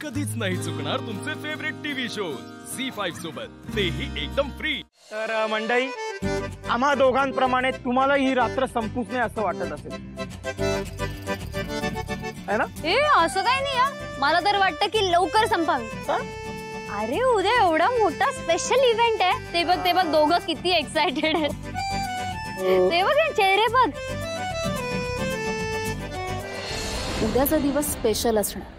कधीच नाही चुकणार तुमचे फेवरेट टीव्ही शोज झी5 सोबत, तेही एकदम फ्री। तर मंडळी, आम्हा दोघांप्रमाणे तुम्हाला ही रात्र संपूच नाही असं वाटत असेल, है ना? असं काही नाही यार, मला तर वाटतं की लवकर संपावी। अरे उद्या एवढा मोठा स्पेशल इव्हेंट आहे, ते बघ दोघं किती एक्साइटेड आहेत। ते बघ चेहरे बघ। उद्याचा दिवस स्पेशल असणार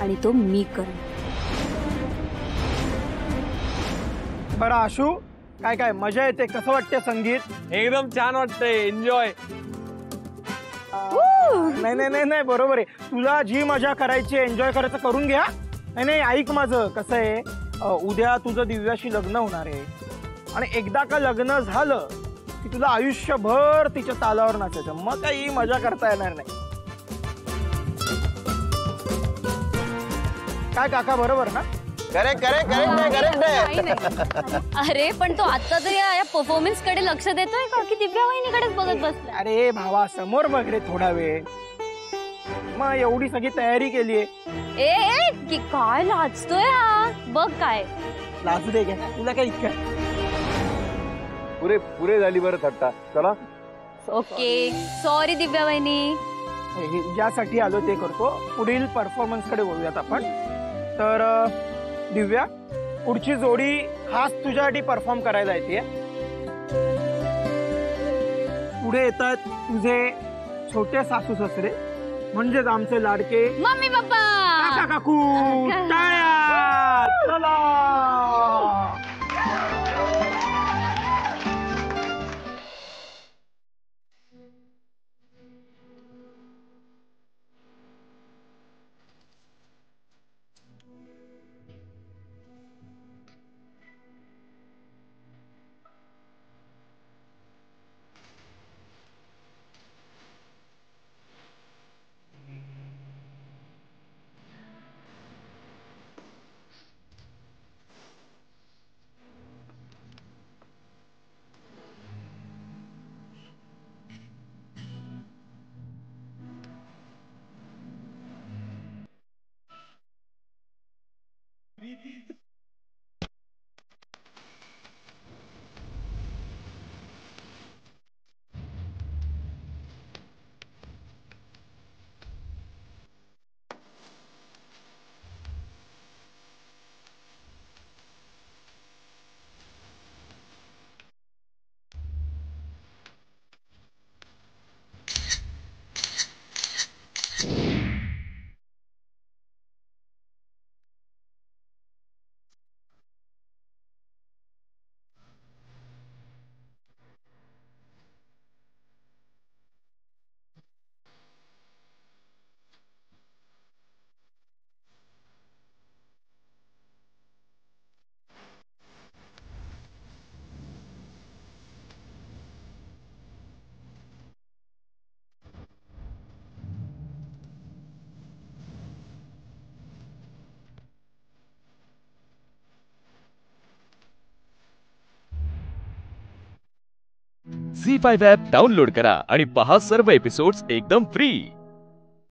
आणि तो मी करेन। बरं आशू, काय काय मजा येते, कसं वाटते संगीत? एकदम छान वाटतंय, एन्जॉय। नाही नाही नाही नाही, बरोबर आहे, तुला जी मजा करायची एन्जॉय करायचं करून घ्या। नाही नाही, ऐक माझं, कसं आहे, उद्या तुझं दिव्याशी लग्न होणार आहे आणि एकदा का लग्न झालं की तुला आयुष्यभर तिच्या तालावर नाचायचं, मग काही मजा करता येणार नाही। काय काका, बरोबर ना? करेक्ट अरे पण तो आता तरी या परफॉर्मन्स कडे लक्ष देतोय का की दिव्या वहिनीकडेच बघत बसला? अरे भावा, समोर बघ रे थोडा वेळ, मग एवढी सगळी तयारी केलीये। ए की काय लाजतोय हा, बघ काय लाजू दे, घ्या तुला काय इतकं। पुरे झाली बरं थट्टा, चला। ओके, सॉरी दिव्या वहिनी। ज्यासाठी आलो ते करतो, पुढील परफॉर्मन्स कडे बोलूयात आपण। तर दिव्या, पुढची जोडी खास तुझ्यासाठी परफॉर्म करायला येते। पुढे येतात तुझे छोटे सासू सासरे, म्हणजेच आमचे लाडके मम्मी पप्पा, काका काकू। टाळ्या, चला। झी5 ॲप डाउनलोड करा आणि पहा सर्व एपिसोड्स एकदम फ्री।